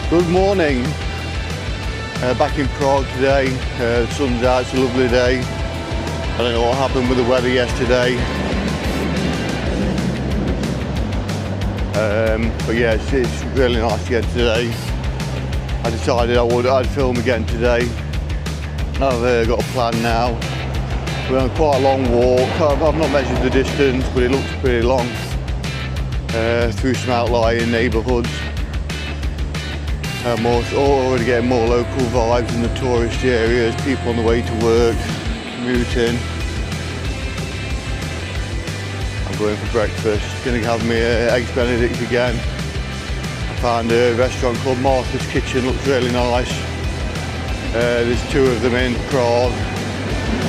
Good morning. Back in Prague today. The sun's out, it's a lovely day. I don't know what happened with the weather yesterday. But yeah, it's really nice again today. I decided I'd film again today. I've got a plan now. We're on quite a long walk. I've not measured the distance, but it looks pretty long. Through some outlying neighbourhoods. Already getting more local vibes in the tourist areas, people on the way to work, commuting. I'm going for breakfast, going to have me eggs benedict again. I found a restaurant called Martha's Kitchen, looks really nice. There's two of them in Prague,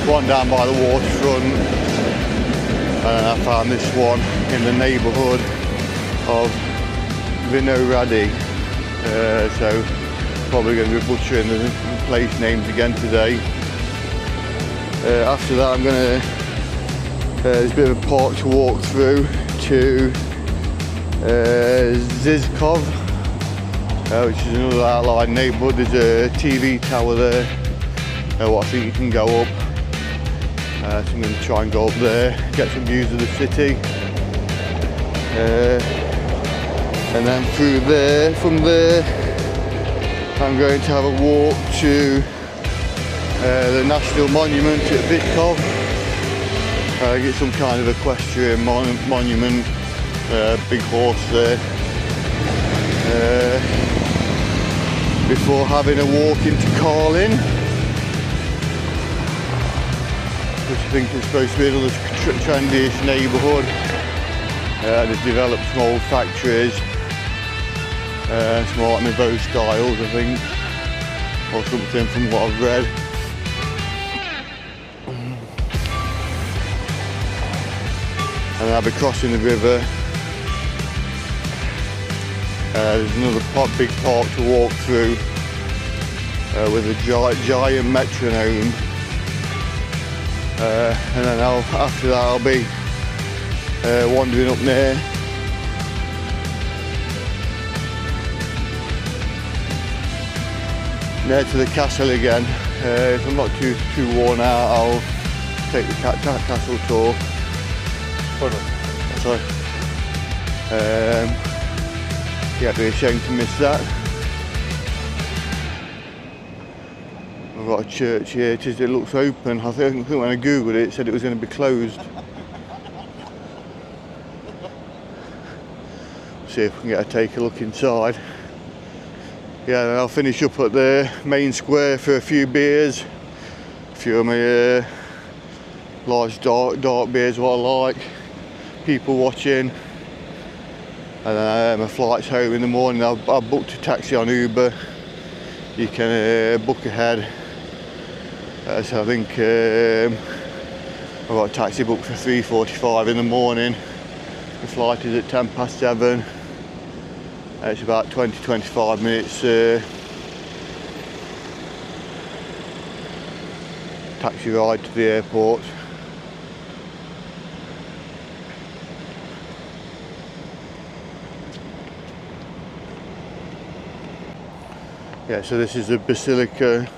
one down by the waterfront, and I found this one in the neighbourhood of Vinohrady. So probably going to be butchering the place names again today. After that I'm going to, there's a bit of a park to walk through to Zizkov, which is another outlying neighbourhood. There's a TV tower there, what I think you can go up. So I'm going to try and go up there, get some views of the city. And then through there, from there, I'm going to have a walk to the National Monument at Vítkov. Get some kind of equestrian monument, big horse there. Before having a walk into Karlin, which I think is supposed to be another trendy-ish neighbourhood. They've developed some old factories. It's more like Nouveau styles, I think, or something from what I've read. And I'll be crossing the river. There's another big park to walk through with a giant metronome. And then after that I'll be wandering up near to the castle again. If I'm not too worn out, I'll take the castle tour. Sorry. Yeah, I'd be ashamed to miss that. We've got a church here. It looks open. I think when I googled it, it said it was going to be closed. See if we can take a look inside. Yeah, then I'll finish up at the main square for a few beers, a few of my large dark beers, what I like, people watching, and then my flight's home in the morning. I've booked a taxi on Uber. You can book ahead, so I think I've got a taxi booked for 3:45 in the morning. The flight is at 7:10. It's about 20-25 minutes taxi ride to the airport. Yeah, so this is the Basilica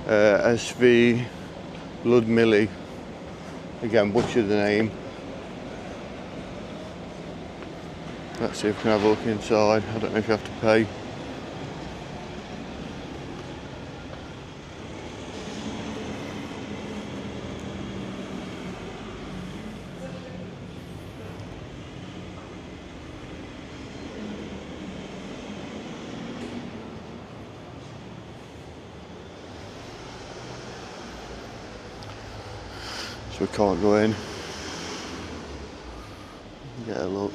SV Ludmila. Again, butchered the name. Let's see if we can have a look inside. I don't know if you have to pay. So we can't go in. Get a look.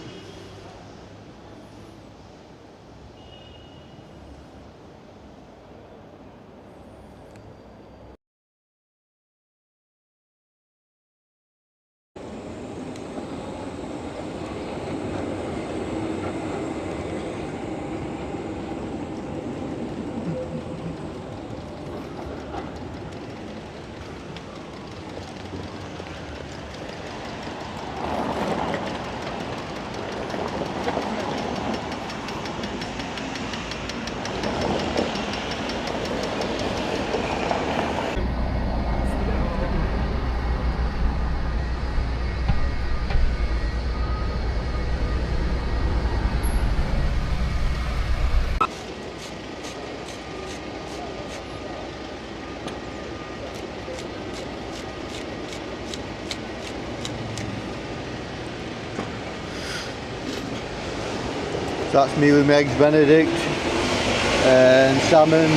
So that's me with my eggs Benedict and salmon.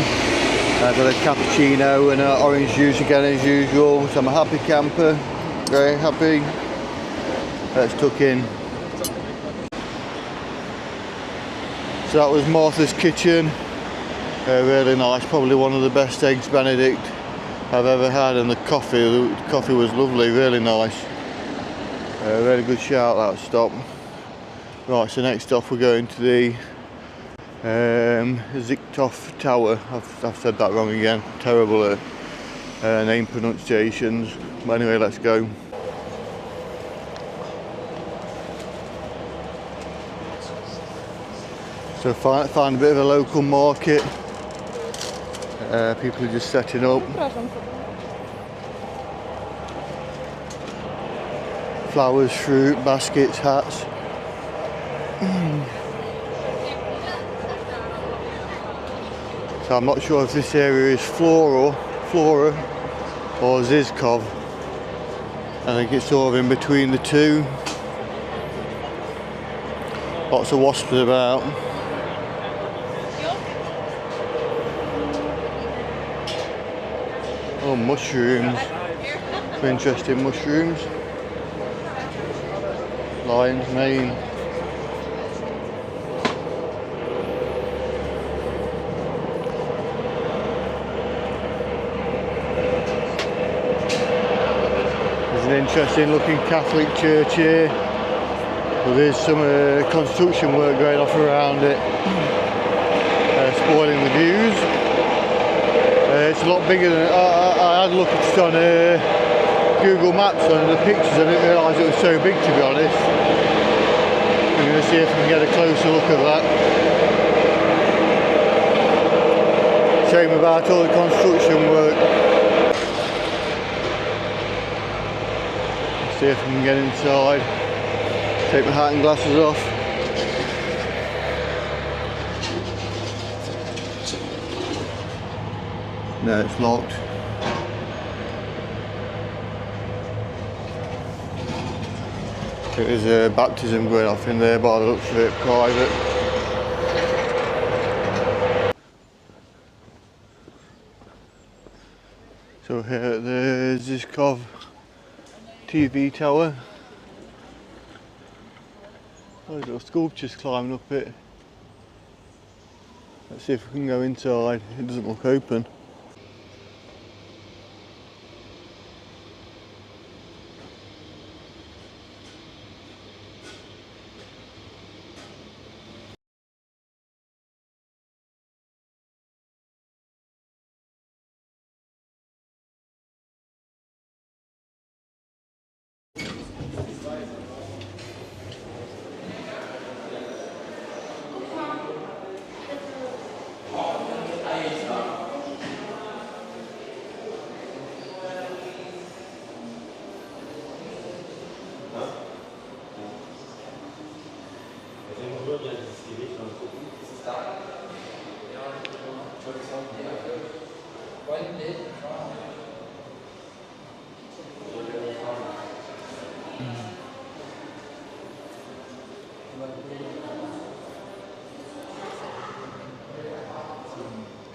I've got a cappuccino and an orange juice again as usual. So I'm a happy camper, very happy. Let's tuck in. So that was Martha's Kitchen. Really nice, probably one of the best eggs Benedict I've ever had, and the coffee was lovely, really nice. Really good shout out stop. Right, so next off we're going to the Žižkov Tower. I've said that wrong again, terrible at name pronunciations. But anyway, let's go. So find a bit of a local market. People are just setting up. Flowers, fruit, baskets, hats. So I'm not sure if this area is Flora or Zizkov. I think it's sort of in between the two. Lots of wasps about. Oh, mushrooms. Some interesting mushrooms. Lion's mane. There's an interesting looking Catholic church here. But there's some construction work going off around it. Spoiling the views. It's a lot bigger than I had a look at it on Google Maps on the pictures. I didn't realise it was so big, to be honest. I'm going to see if we can get a closer look at that. Shame about all the construction work. Let's see if we can get inside. Take my hat and glasses off. No, it's locked. There's a baptism going off in there, by the looks of it, private. So here at the Zizkov TV tower. Oh, there's little sculptures climbing up it. Let's see if we can go inside. It doesn't look open.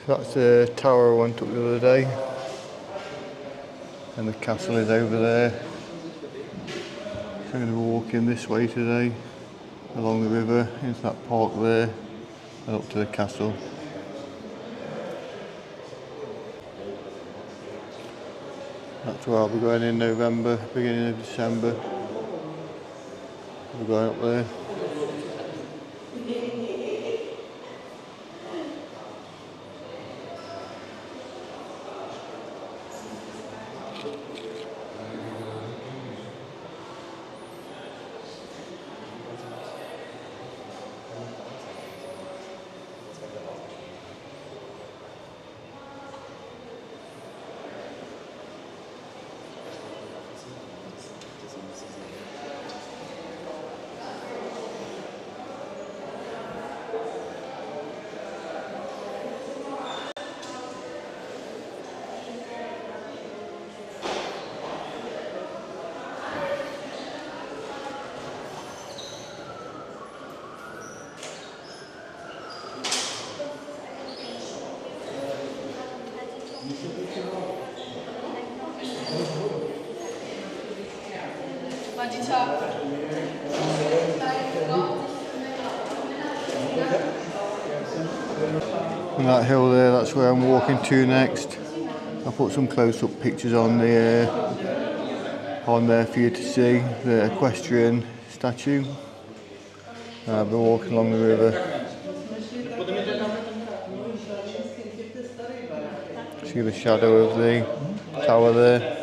So that's the tower I went up the other day, and the castle is over there. So I'm going to be walking this way today, along the river, into that park there, and up to the castle. That's where I'll be going in November, beginning of December. We're going up there. And that hill there, that's where I'm walking to next. I'll put some close-up pictures on there for you to see, the equestrian statue. I've been walking along the river. See the shadow of the tower there.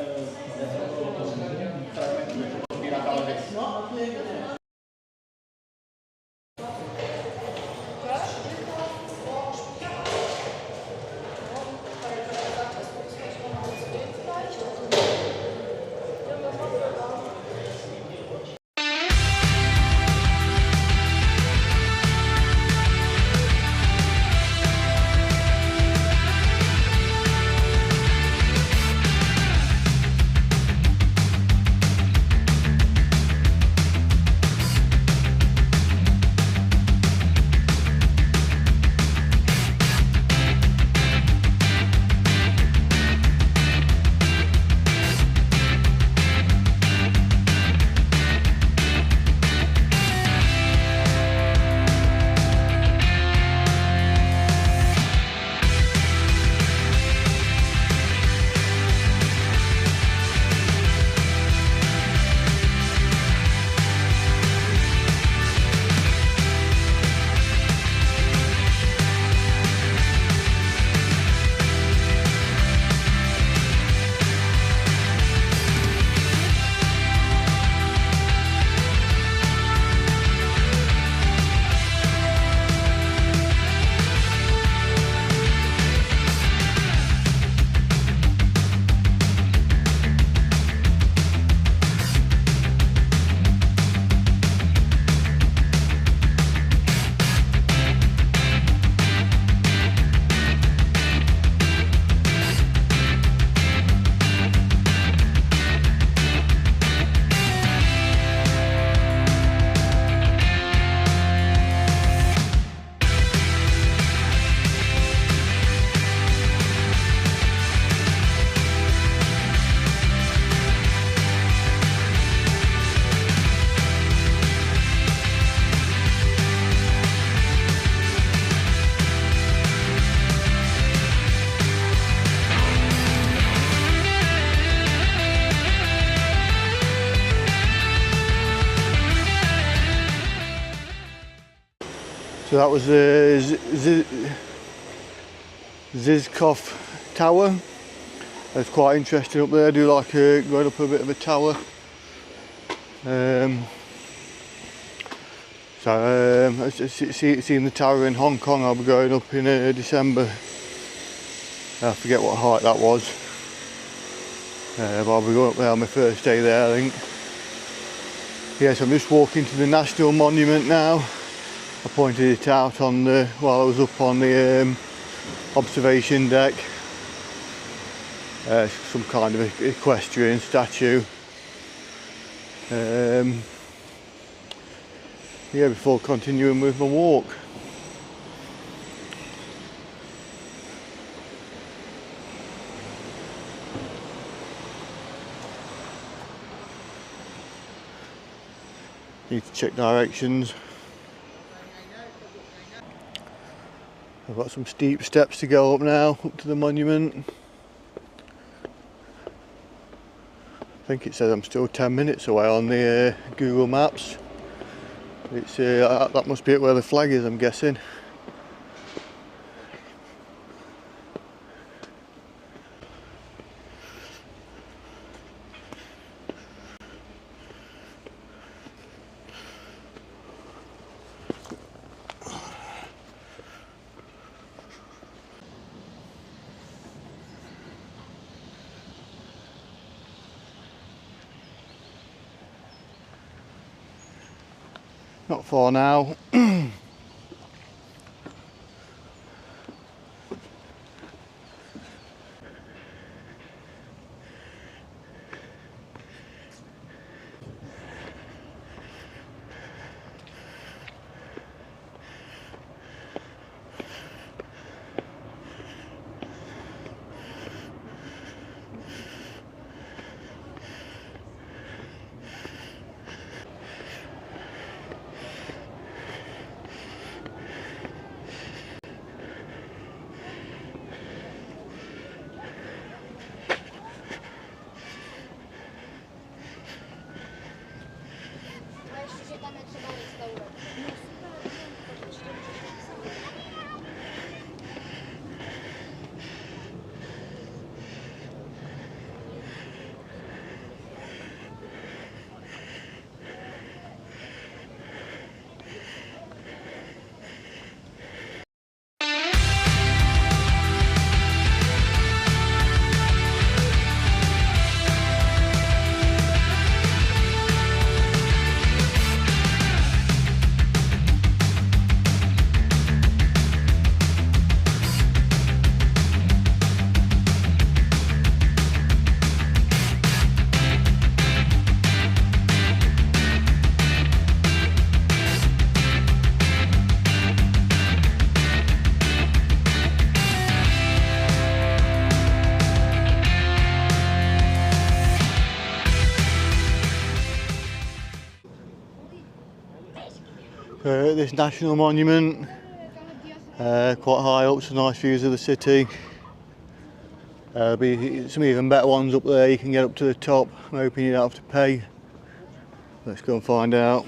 So that was the Zizkov tower. It's quite interesting up there. I do like going up a bit of a tower. Seeing the tower in Hong Kong, I'll be going up in December. I forget what height that was. But I'll be going up there on my first day there, I think. Yes, I'm just walking to the National Monument now. I pointed it out on while I was up on the observation deck. Some kind of equestrian statue. Yeah, before continuing with my walk. Need to check directions. I've got some steep steps to go up now, up to the monument. I think it says I'm still 10 minutes away on the Google Maps. It's that must be where the flag is, I'm guessing. Not far now. this national monument. Quite high up, some nice views of the city. There'll be some even better ones up there, you can get up to the top. I'm hoping you don't have to pay. Let's go and find out.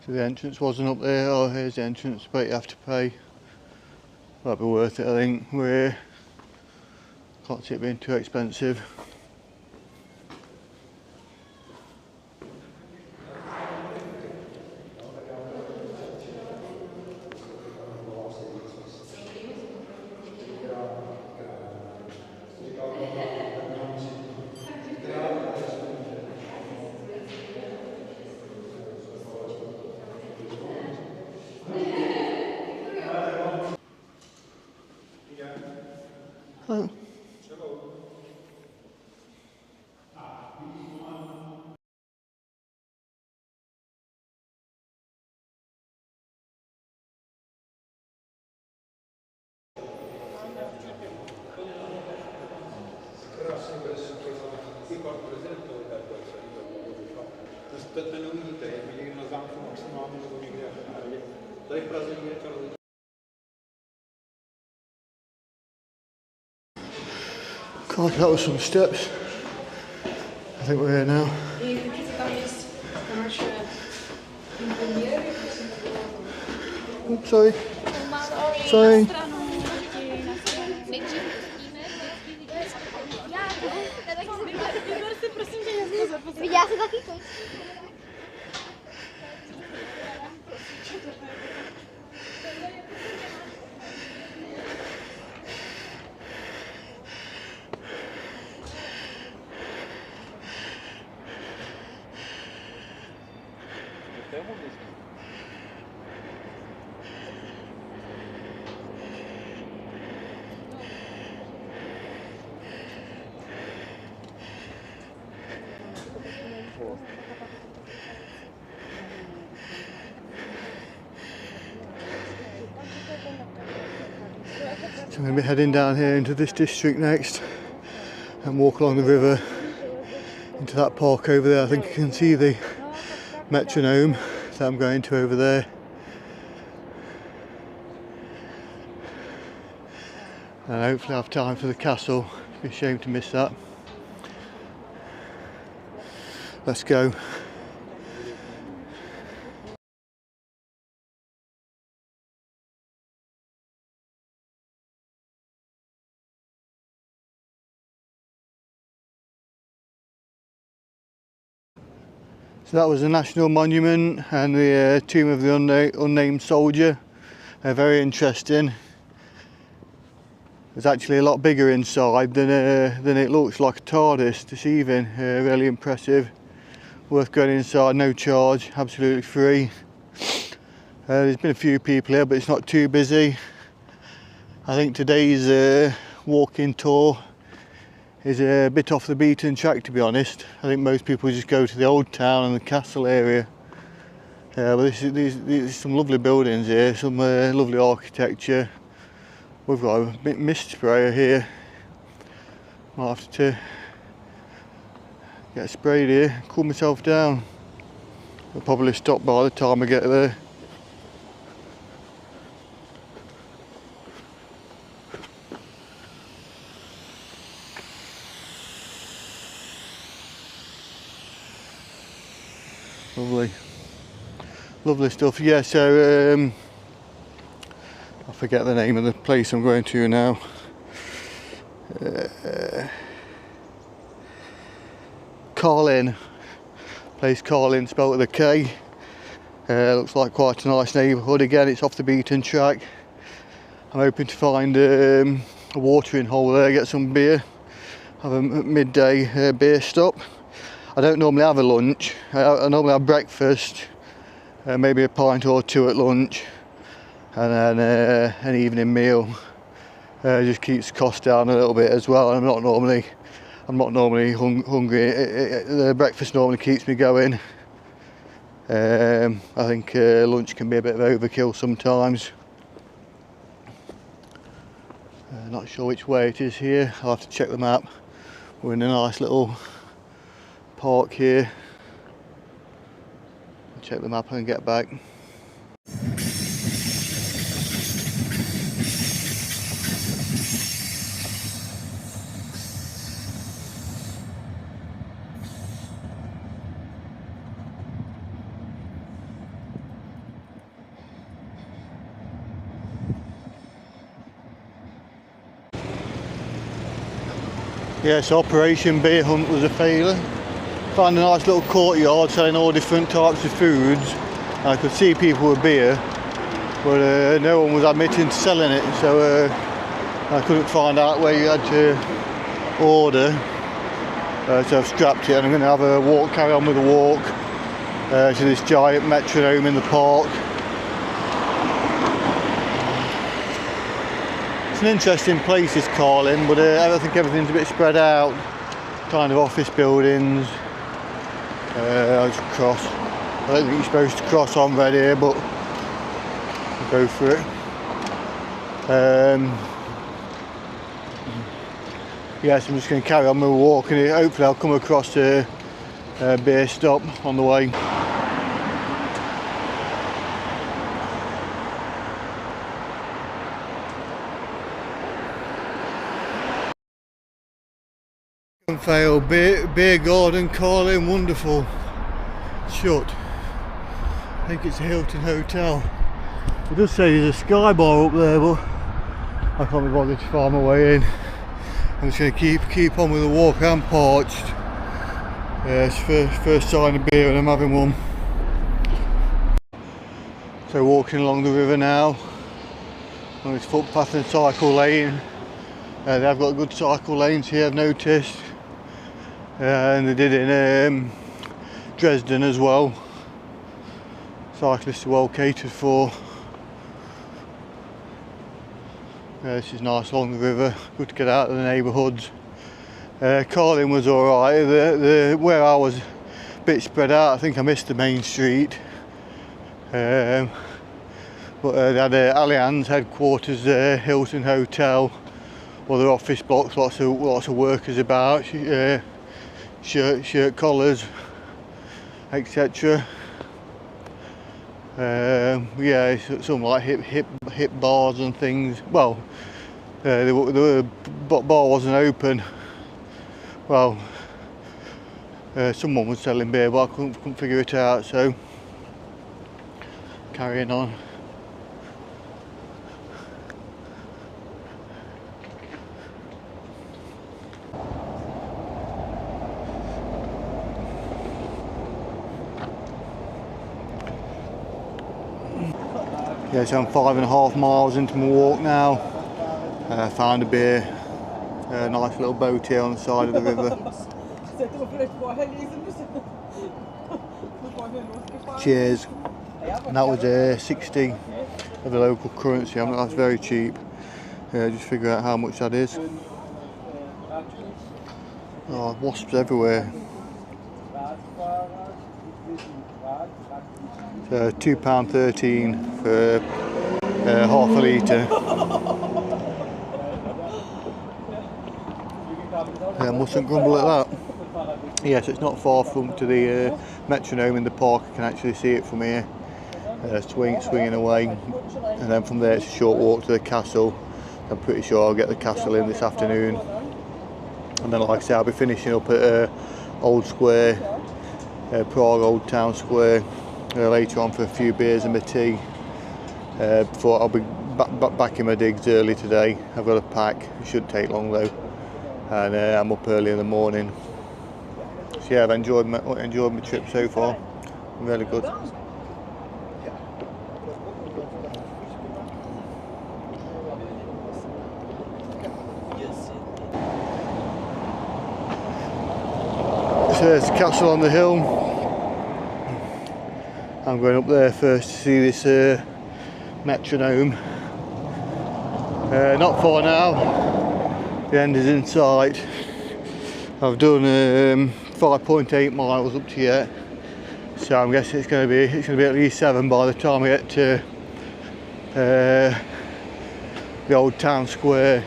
So the entrance wasn't up there. Oh, here's the entrance, but you have to pay. That'd be worth it, I think. We're can't see it being too expensive. Oh. God, that was some steps. I think we're here now. Oops, sorry. Sorry. So I'm going to be heading down here into this district next and walk along the river into that park over there. I think you can see the Metronome that I'm going to over there. And hopefully I'll have time for the castle. It'd be a shame to miss that. Let's go. So that was the national monument and the tomb of the unnamed soldier. Very interesting. It's actually a lot bigger inside than it looks, like a TARDIS, deceiving. Really impressive. Worth going inside, no charge, absolutely free. There's been a few people here, but it's not too busy. I think today's walking tour is a bit off the beaten track, to be honest. I think most people just go to the old town and the castle area. But there's some lovely buildings here, some lovely architecture. We've got a mist sprayer here. Might have to get sprayed here, cool myself down. I'll probably stop by the time I get there. Lovely, lovely stuff. Yeah, so I forget the name of the place I'm going to now. Karlin, place Karlin, spelled with a K. Looks like quite a nice neighbourhood. Again, it's off the beaten track. I'm hoping to find a watering hole there, get some beer, have a midday beer stop. I don't normally have a lunch. I normally have breakfast, maybe a pint or two at lunch, and then an evening meal. Just keeps the cost down a little bit as well. I'm not normally hungry. The breakfast normally keeps me going. I think lunch can be a bit of overkill sometimes. Not sure which way it is here, I'll have to check the map. We're in a nice little park here. I'll check the map and get back. Yes, Operation Beer Hunt was a failure. Found a nice little courtyard selling all different types of foods. I could see people with beer, but no one was admitting to selling it, so I couldn't find out where you had to order. So I've strapped it and I'm going to have a walk, carry on with a walk to this giant metronome in the park. It's an interesting place, this Karlin, but I think everything's a bit spread out. Kind of office buildings. I'll just cross. I don't think you're supposed to cross on red here, but I'll go for it. Yes, I'm just going to carry on my walk, and hopefully I'll come across a beer stop on the way. Fail beer garden, Karlin, wonderful. Shut. I think it's a Hilton hotel. It does say there's a Sky Bar up there, but I can't be bothered to find my way in. I'm just going to keep on with the walk. I'm parched. It's first sign of beer and I'm having one. So walking along the river now on this footpath and cycle lane. They've got good cycle lanes here, I've noticed. And they did in Dresden as well. Cyclists are well catered for. This is nice along the river, good to get out of the neighbourhoods. Karlin was alright, where I was a bit spread out, I think I missed the main street. But they had Allianz headquarters there, Hilton Hotel, other office blocks, lots of workers about. Shirt collars, etc. Yeah, some like hip bars and things. Well, the bar wasn't open. Well, someone was selling beer, but I couldn't figure it out. So carrying on. Yes, I'm 5.5 miles into my walk now. Found a beer, a nice little boat here on the side of the river. Cheers. And that was 60 of the local currency. I mean, that's very cheap. Just figure out how much that is. Oh, wasps everywhere. So £2.13 for half a litre. I mustn't grumble at that. Yes, it's not far from to the metronome in the park. I can actually see it from here, swinging away, and then from there it's a short walk to the castle. I'm pretty sure I'll get the castle in this afternoon, and then, like I say, I'll be finishing up at Old Square, Prague Old Town Square. Later on for a few beers and my tea. Before I'll be back in my digs early today. I've got a pack, it shouldn't take long though, and I'm up early in the morning. So yeah, I've enjoyed my trip so far. Really good. So there's the castle on the hill. I'm going up there first to see this metronome. Not far now, the end is in sight. I've done 5.8 miles up to yet, so I'm guessing it's going to be at least 7 by the time I get to the old town square.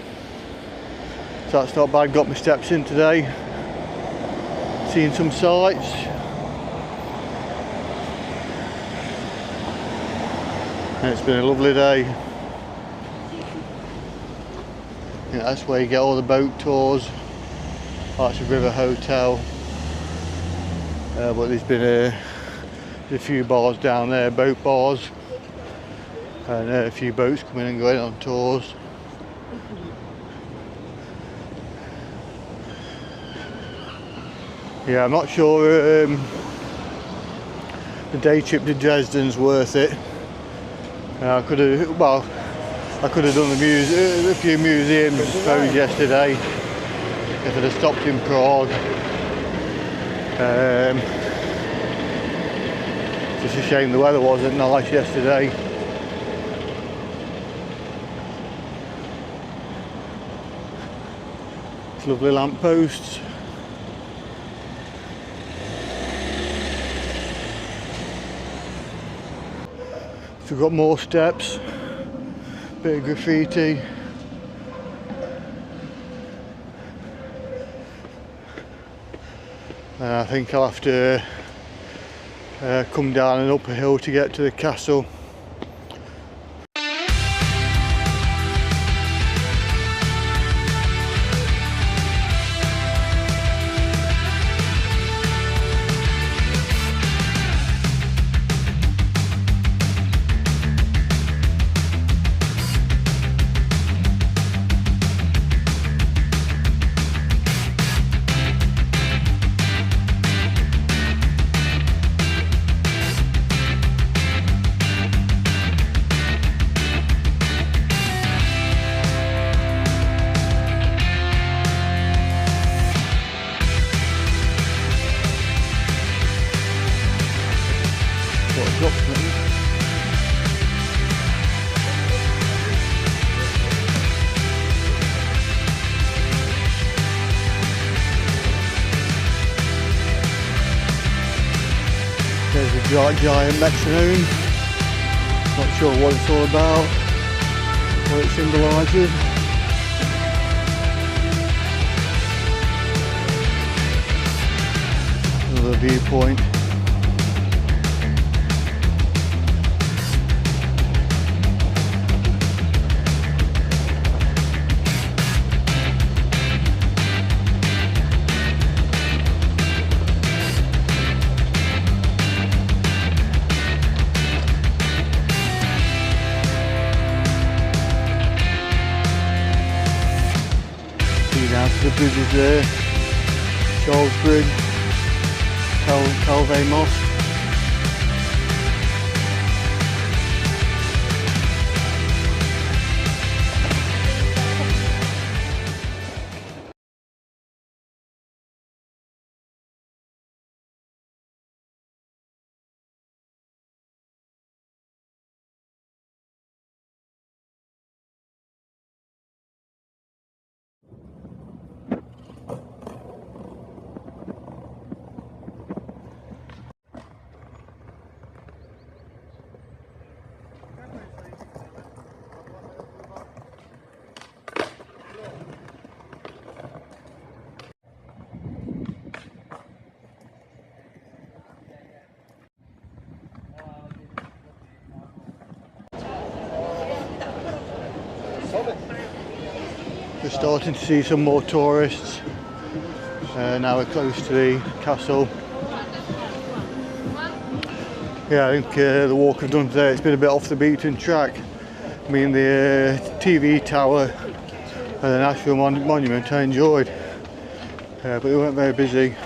So that's not bad, got my steps in today. Seen some sights. And it's been a lovely day. Yeah, that's where you get all the boat tours. That's a river hotel. But there's been a few bars down there, boat bars. And a few boats coming and going on tours. Yeah, I'm not sure the day trip to Dresden's worth it. I could have done a few museums I suppose yesterday if I'd have stopped in Prague. Just a shame the weather wasn't nice yesterday. It's lovely lampposts. So we've got more steps, bit of graffiti. I think I'll have to come down and up a hill to get to the castle. There's a giant metronome. Not sure what it's all about, what it symbolises. Another viewpoint. Down to the bridges there, Charles Bridge, Calvé Mosque. We're starting to see some more tourists. Now we're close to the castle. Yeah, I think the walk I've done today, it's been a bit off the beaten track. I mean, the TV tower and the National Monument I enjoyed, but we weren't very busy.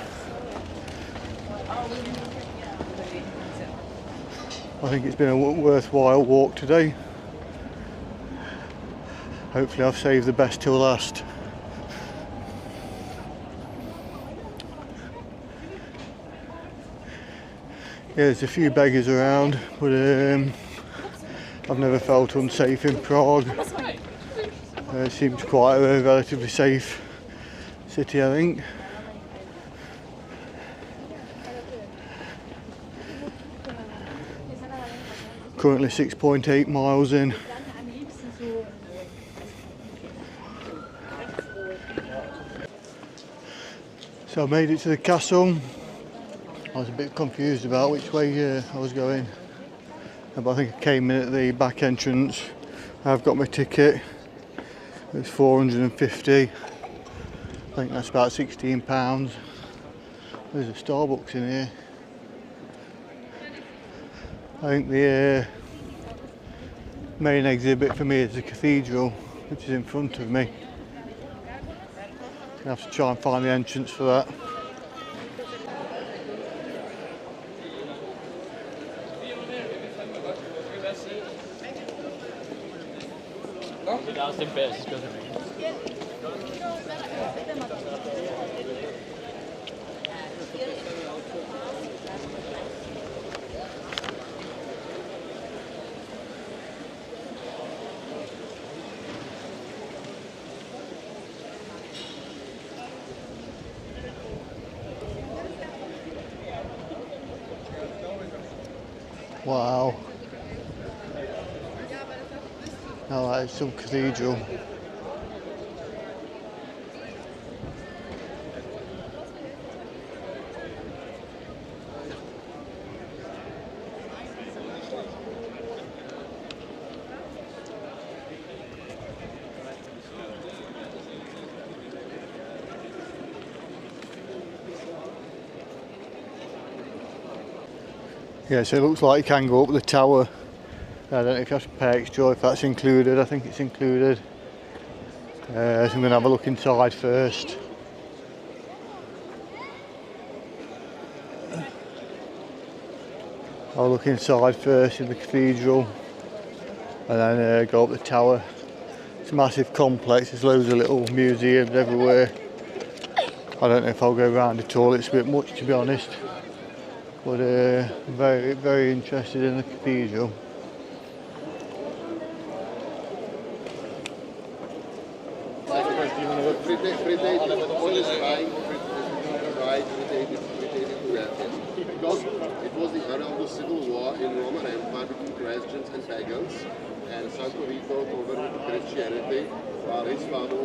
I think it's been a worthwhile walk today. Hopefully I've saved the best till last. Yeah, there's a few beggars around, but I've never felt unsafe in Prague. It seems quite a relatively safe city, I think. Currently 6.8 miles in. So I made it to the castle. I was a bit confused about which way I was going, but I think I came in at the back entrance. I've got my ticket. It's 450. I think that's about £16. There's a Starbucks in here. I think the main exhibit for me is the cathedral, which is in front of me. I have to try and find the entrance for that. Wow. Now that is some cathedral. Yeah, so it looks like you can go up the tower. I don't know if you have to pay extra, if that's included. I think it's included. So I'm going to have a look inside first. I'll look inside first in the cathedral and then go up the tower. It's a massive complex, there's loads of little museums everywhere. I don't know if I'll go around it all, it's a bit much to be honest. But very, very interested in the cathedral. Because it was the era of the civil war in Roman Empire between Christians and pagans, and Santo Vito converted to Christianity while his father.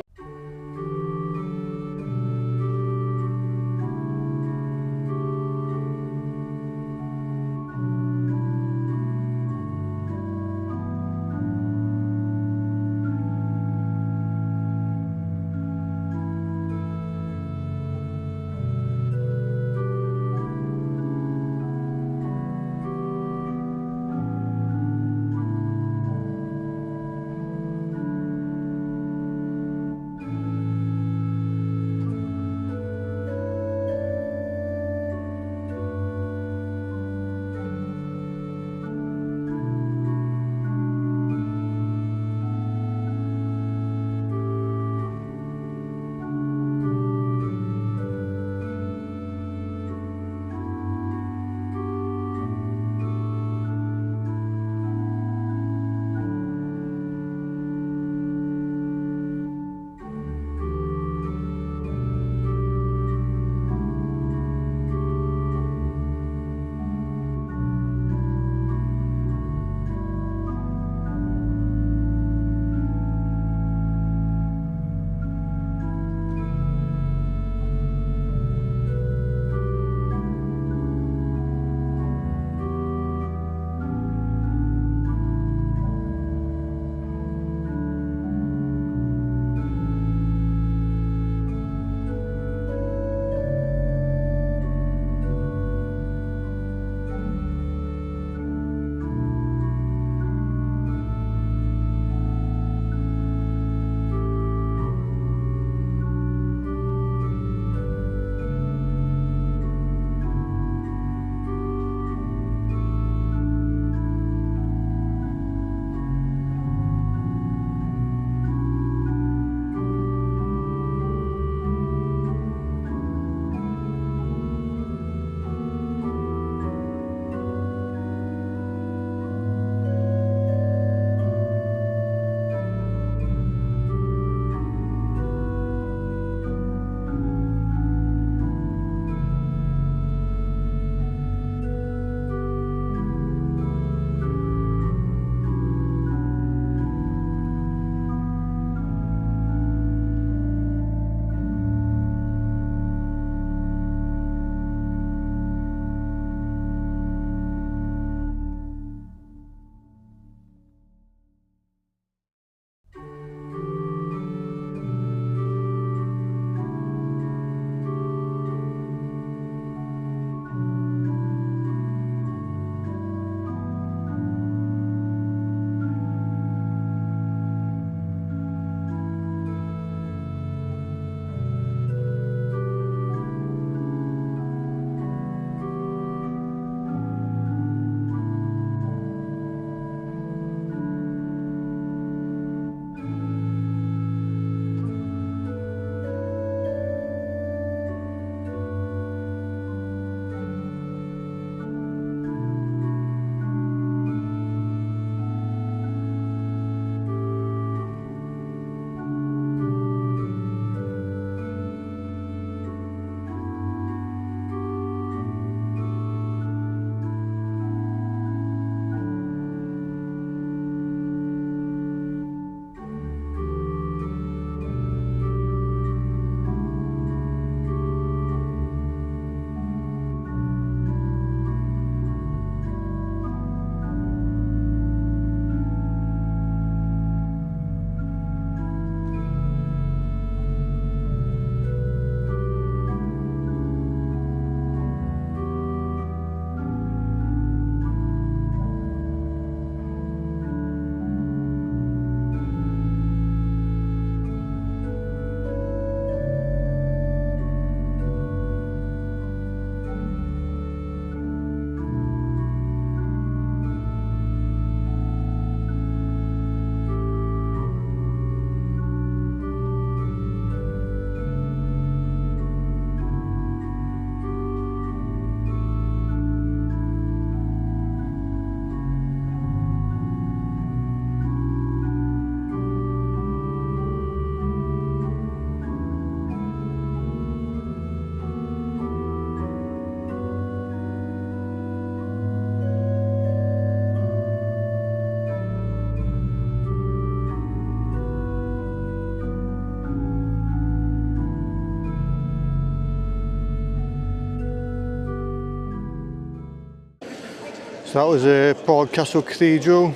So that was Prague Castle Cathedral,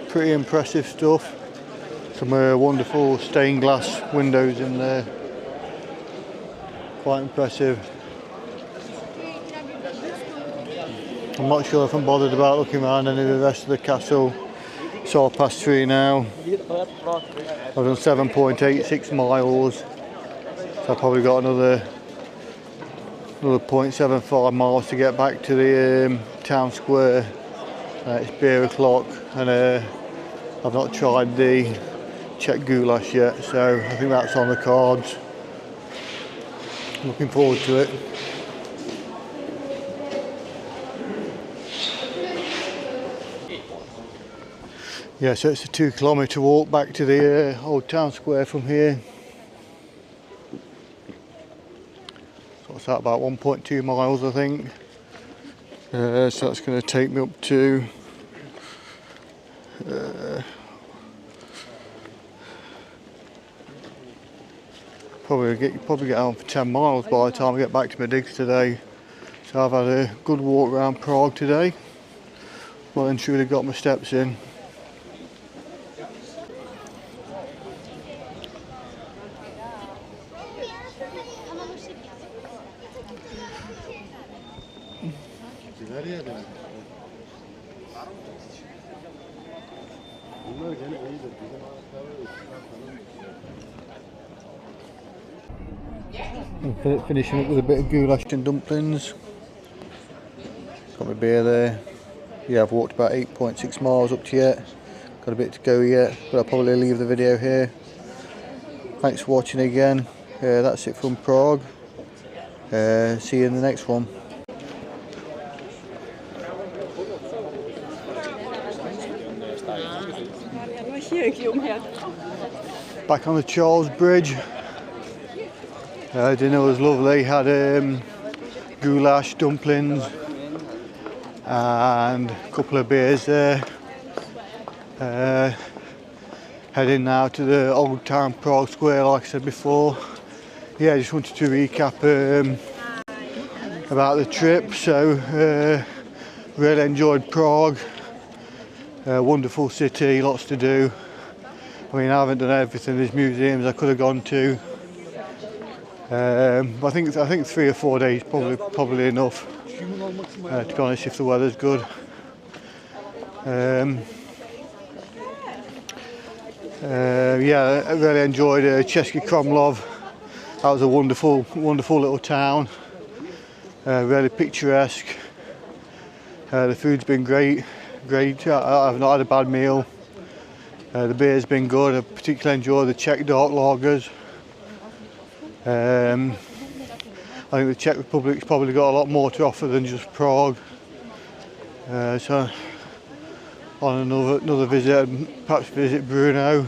pretty impressive stuff. Some wonderful stained glass windows in there, quite impressive. I'm not sure if I'm bothered about looking around any of the rest of the castle. It's 3:30 now. I've done 7.86 miles, so I've probably got another 0.75 miles to get back to the town square. It's beer o'clock, and I've not tried the Czech Goulash yet, so I think that's on the cards. Looking forward to it. Yeah, so it's a 2-kilometre walk back to the old town square from here. So it's at about 1.2 miles, I think. So that's going to take me up to probably get on for 10 miles by the time I get back to my digs today. So I've had a good walk around Prague today. Well and truly got my steps in. Finishing up with a bit of goulash and dumplings. Got my beer there. Yeah, I've walked about 8.6 miles up to yet. Got a bit to go yet, but I'll probably leave the video here. Thanks for watching again. That's it from Prague. See you in the next one. Back on the Charles Bridge. Dinner was lovely. Had goulash, dumplings, and a couple of beers there. Heading now to the old town Prague Square, like I said before. Yeah, I just wanted to recap about the trip. So really enjoyed Prague. Wonderful city, lots to do. I mean, I haven't done everything. There's museums I could have gone to. I think 3 or 4 days probably enough. To be honest, if the weather's good. Yeah, I really enjoyed Czech Krumlov. That was a wonderful little town. Really picturesque. The food's been great. I've not had a bad meal. The beer's been good. I particularly enjoyed the Czech dark lagers. I think the Czech Republic's probably got a lot more to offer than just Prague. So on another visit, perhaps visit Brno,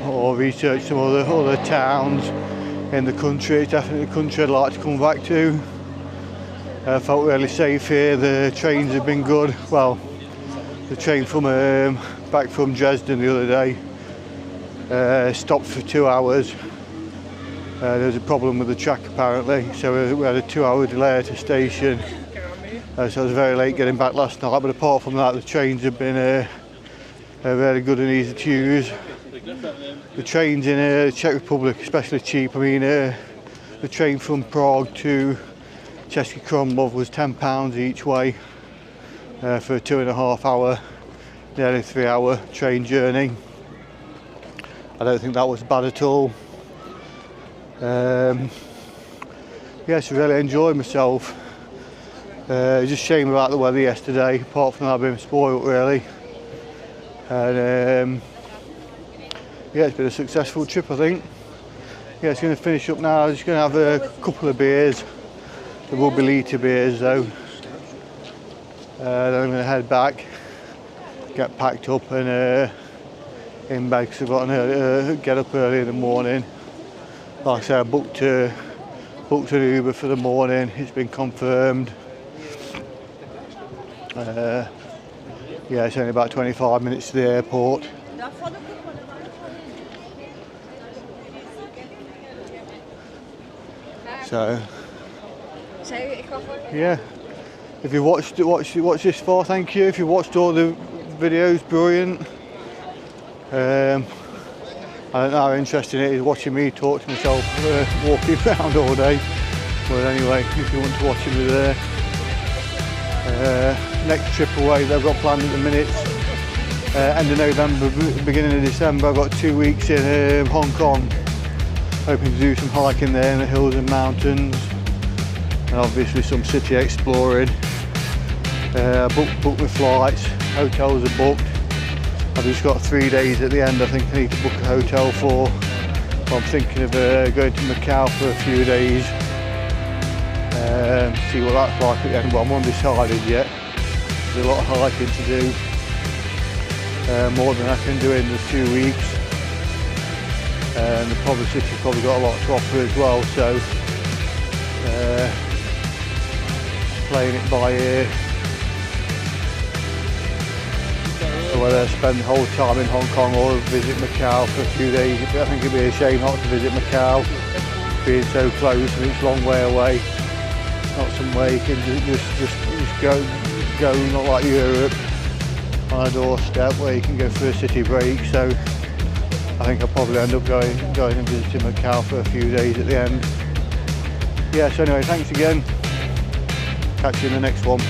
or research some other towns in the country. It's definitely a country I'd like to come back to. I felt really safe here. The trains have been good. Well, the train from back from Dresden the other day stopped for 2 hours. There was a problem with the track apparently, so we had a 2-hour delay at a station. So I was very late getting back last night, but apart from that the trains have been really good and easy to use. The trains in the Czech Republic especially cheap. I mean the train from Prague to Czech Krumlov was £10 each way for a 2.5 hour, nearly 3 hour train journey. I don't think that was bad at all. Yes, I really enjoyed myself. Just a shame about the weather yesterday, apart from that being spoiled really. And yeah, it's been a successful trip I think. Yeah, it's going to finish up now. I'm just going to have a couple of beers. There will be Vltava beers though. Then I'm going to head back, get packed up and in bed because I've got to get up early in the morning. Like I said, I booked an Uber for the morning. It's been confirmed. Yeah, it's only about 25 minutes to the airport. So, yeah, If you watched this far, thank you. If you watched all the videos, brilliant. I don't know how interesting it is watching me talk to myself walking around all day. But anyway, if you want to watch me there. Next trip away that I've got planned at the minute, end of November, beginning of December. I've got 2 weeks in Hong Kong. Hoping to do some hiking there in the hills and mountains, and obviously some city exploring. Booked my flights, hotels are booked. I've just got 3 days at the end I think I need to book a hotel for. I'm thinking of going to Macau for a few days, see what that's like at the end, but I'm undecided yet. There's a lot of hiking to do, more than I can do in the 2 weeks. And the city's probably got a lot to offer as well, so playing it by ear. So whether I spend the whole time in Hong Kong or visit Macau for a few days, I think it'd be a shame not to visit Macau, being so close and it's a long way away. Not somewhere you can just go, not like Europe, on a doorstep where you can go for a city break. So I think I'll probably end up going and visiting Macau for a few days at the end. Yeah, so anyway, thanks again. Catch you in the next one.